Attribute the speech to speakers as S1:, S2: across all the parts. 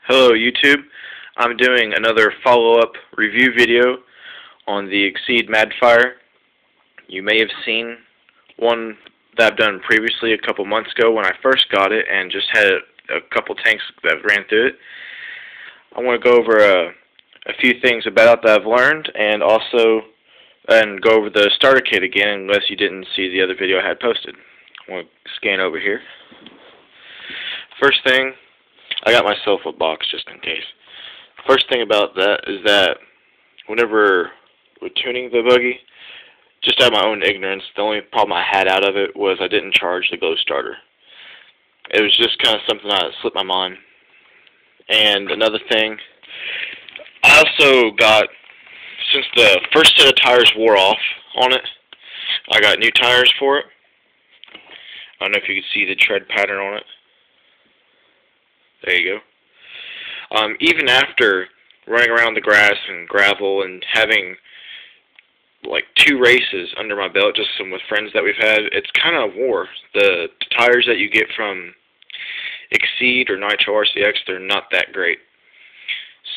S1: Hello YouTube. I'm doing another follow-up review video on the Exceed madfire. You may have seen one that I've done previously a couple months ago when I first got it and just had a couple tanks that ran through it. I want to go over a few things about it that I've learned and also go over the starter kit again unless you didn't see the other video I had posted. I want to scan over here. First thing, I got myself a box just in case. First thing about that is that whenever we're tuning the buggy, just out of my own ignorance, the only problem I had out of it was I didn't charge the glow starter. It was just kind of something that slipped my mind. And another thing, I also got, since the first set of tires wore off on it, I got new tires for it. I don't know if you can see the tread pattern on it. There you go. Even after running around the grass and gravel and having like 2 races under my belt, just some with friends that we've had, it's kind of wore. The tires that you get from Exceed or Nitro RCX, they're not that great.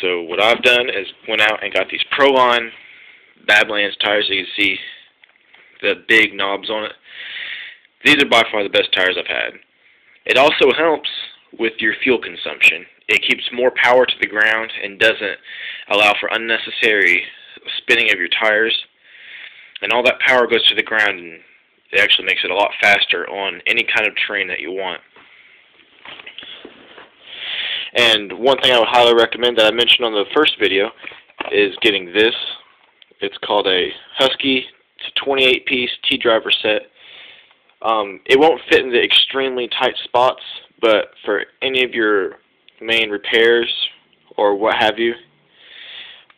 S1: So what I've done is went out and got these Proline Badlands tires. You can see the big knobs on it. These are by far the best tires I've had. It also helps with your fuel consumption. It keeps more power to the ground and doesn't allow for unnecessary spinning of your tires. And all that power goes to the ground, and it actually makes it a lot faster on any kind of terrain that you want. And one thing I would highly recommend that I mentioned on the first video is getting this. It's called a Husky. It's a 28-piece T-driver set. It won't fit in the extremely tight spots, but for any of your main repairs or what have you,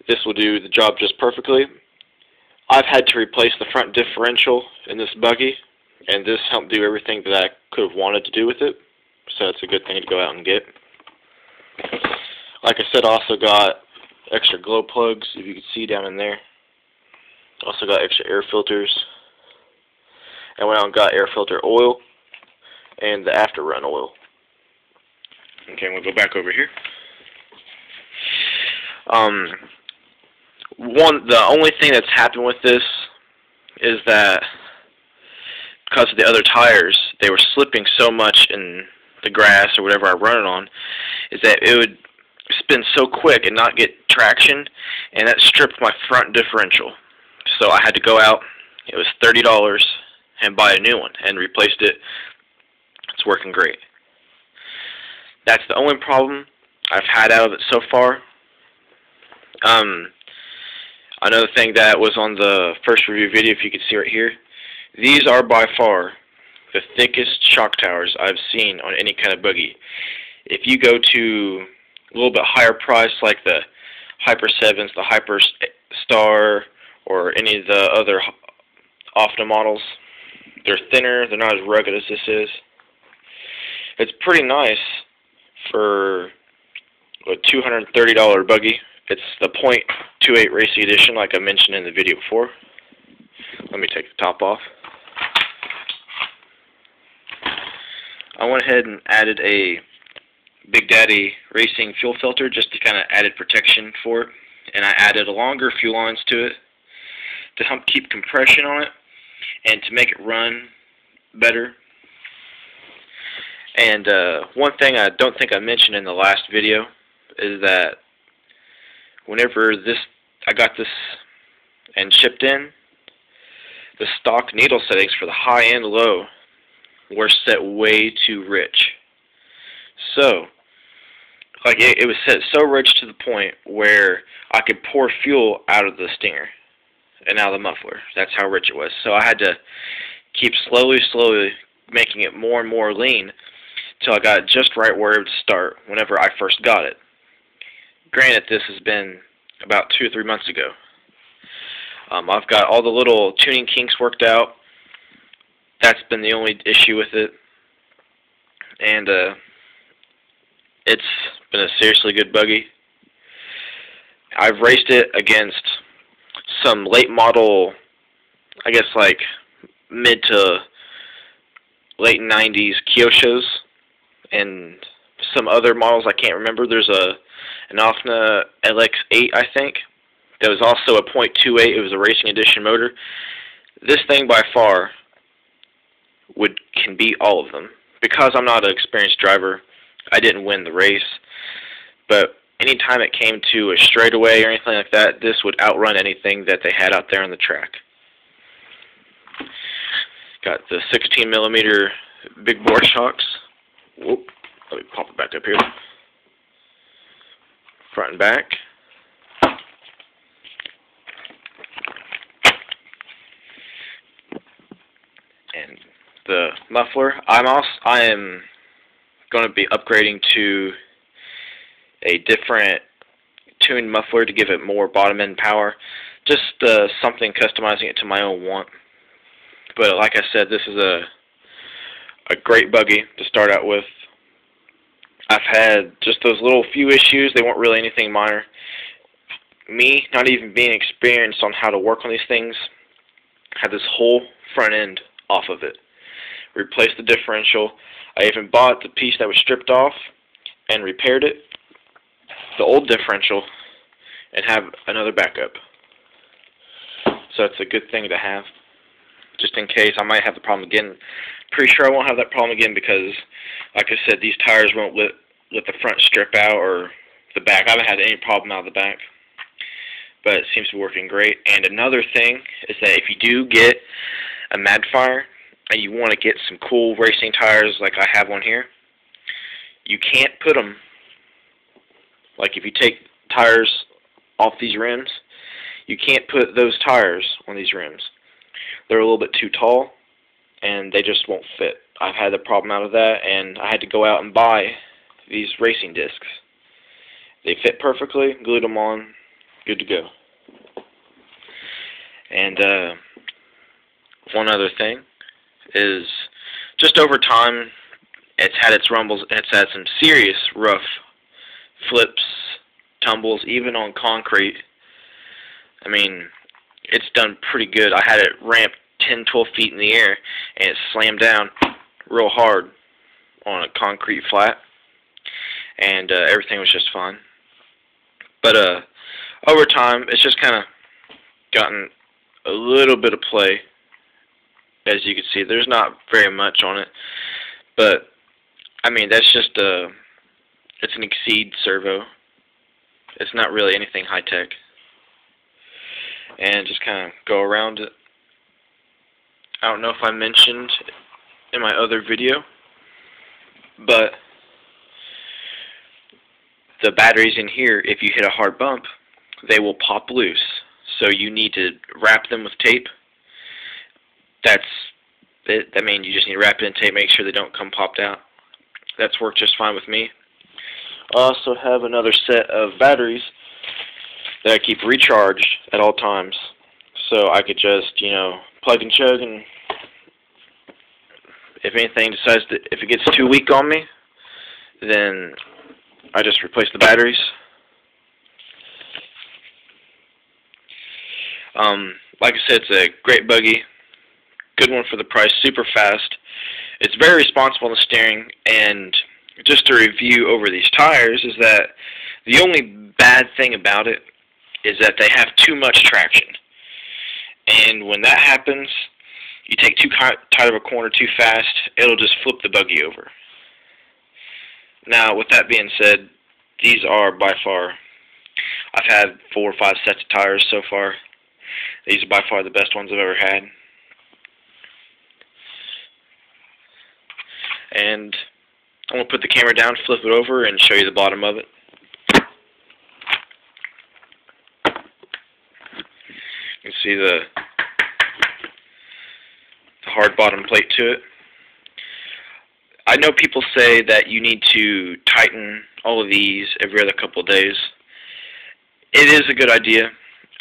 S1: this will do the job just perfectly. I've had to replace the front differential in this buggy, and this helped do everything that I could have wanted to do with it, so it's a good thing to go out and get. Like I said, I also got extra glow plugs, if you can see down in there. Also got extra air filters, and went out and got air filter oil and the after run oil. Okay, we'll go back over here. The only thing that's happened with this is that because of the other tires, they were slipping so much in the grass or whatever I run it on, is that it would spin so quick and not get traction, and that stripped my front differential. So I had to go out, it was $30, and buy a new one, and replaced it. It's working great. That's the only problem I've had out of it so far. Another thing that was on the first review video, if you can see right here, these are by far the thickest shock towers I've seen on any kind of buggy. If you go to a little bit higher price, like the Hyper 7s, the Hyper Star, or any of the other Optima models, they're thinner, they're not as rugged as this is. It's pretty nice for a $230 buggy. It's the .28 Racing Edition, like I mentioned in the video before. Let me take the top off. I went ahead and added a Big Daddy Racing fuel filter just to kind of added protection for it. And I added a longer fuel lines to it to help keep compression on it and to make it run better. And one thing I don't think I mentioned in the last video is that whenever I got this and shipped in, the stock needle settings for the high and low were set way too rich. So, like it was set so rich to the point where I could pour fuel out of the stinger and out of the muffler. That's how rich it was. So I had to keep slowly making it more and more lean till I got it just right where it would start whenever I first got it. Granted, this has been about 2 or 3 months ago. I've got all the little tuning kinks worked out. That's been the only issue with it. And it's been a seriously good buggy. I've raced it against some late model, I guess like mid to late 90s Kyoshos, and some other models I can't remember. There's an Offna LX8, I think. That was also a .28. It was a racing edition motor. This thing by far can beat all of them. Because I'm not an experienced driver, I didn't win the race. But anytime it came to a straightaway or anything like that, this would outrun anything that they had out there on the track. Got the 16mm big bore shocks. Whoop. Let me pop it back up here. Front and back. And the muffler. I am going to be upgrading to a different tuned muffler to give it more bottom end power. Just something customizing it to my own want. But like I said, this is a great buggy to start out with. I've had just those little few issues. They weren't really anything minor. Me, not even being experienced on how to work on these things, had this whole front end off of it. Replaced the differential. I even bought the piece that was stripped off and repaired it, the old differential, and have another backup. So it's a good thing to have, just in case I might have the problem again. Pretty sure I won't have that problem again because, like I said, these tires won't let the front strip out or the back. I haven't had any problem out of the back, but it seems to be working great. And another thing is that if you do get a madfire and you want to get some cool racing tires like I have one here, you can't put them, like if you take tires off these rims, you can't put those tires on these rims. They're a little bit too tall and they just won't fit. I've had the problem out of that, and I had to go out and buy these racing discs. They fit perfectly, glued them on, good to go. And one other thing is, just over time, it's had its rumbles. It's had some serious rough flips, tumbles, even on concrete. I mean, it's done pretty good. I had it ramp 10-12 feet in the air, and it slammed down real hard on a concrete flat, and everything was just fine. But over time, it's just kind of gotten a little bit of play. As you can see, there's not very much on it, but I mean, that's just it's an Exceed servo. It's not really anything high-tech. And just kind of go around it. I don't know if I mentioned in my other video, but the batteries in here, if you hit a hard bump, they will pop loose. So you need to wrap them with tape. That's it. I mean, you just need to wrap it in tape, make sure they don't come popped out. That's worked just fine with me. I also have another set of batteries that I keep recharged at all times, so I could just, you know, plug and chug, and if anything decides to, if it gets too weak on me, then I just replace the batteries. Like I said, it's a great buggy, good one for the price, super fast. It's very responsible in the steering, and just to review over these tires is that the only bad thing about it is that they have too much traction. And when that happens, you take too tight of a corner too fast, it'll just flip the buggy over. Now, with that being said, these are by far, I've had 4 or 5 sets of tires so far. These are by far the best ones I've ever had. And I'm going to put the camera down, flip it over, and show you the bottom of it. You can see the hard bottom plate to it. I know people say that you need to tighten all of these every other couple of days. It is a good idea.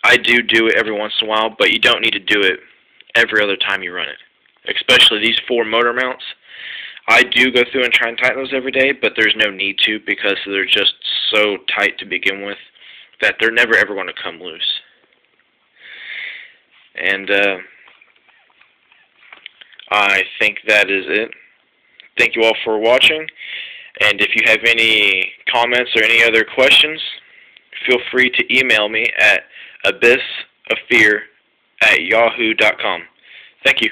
S1: I do it every once in a while, but you don't need to do it every other time you run it. Especially these 4 motor mounts. I do go through and try and tighten those every day, but there's no need to because they're just so tight to begin with that they're never ever going to come loose. And I think that is it. Thank you all for watching, And if you have any comments or any other questions, feel free to email me at abyssoffear@yahoo.com. Thank you.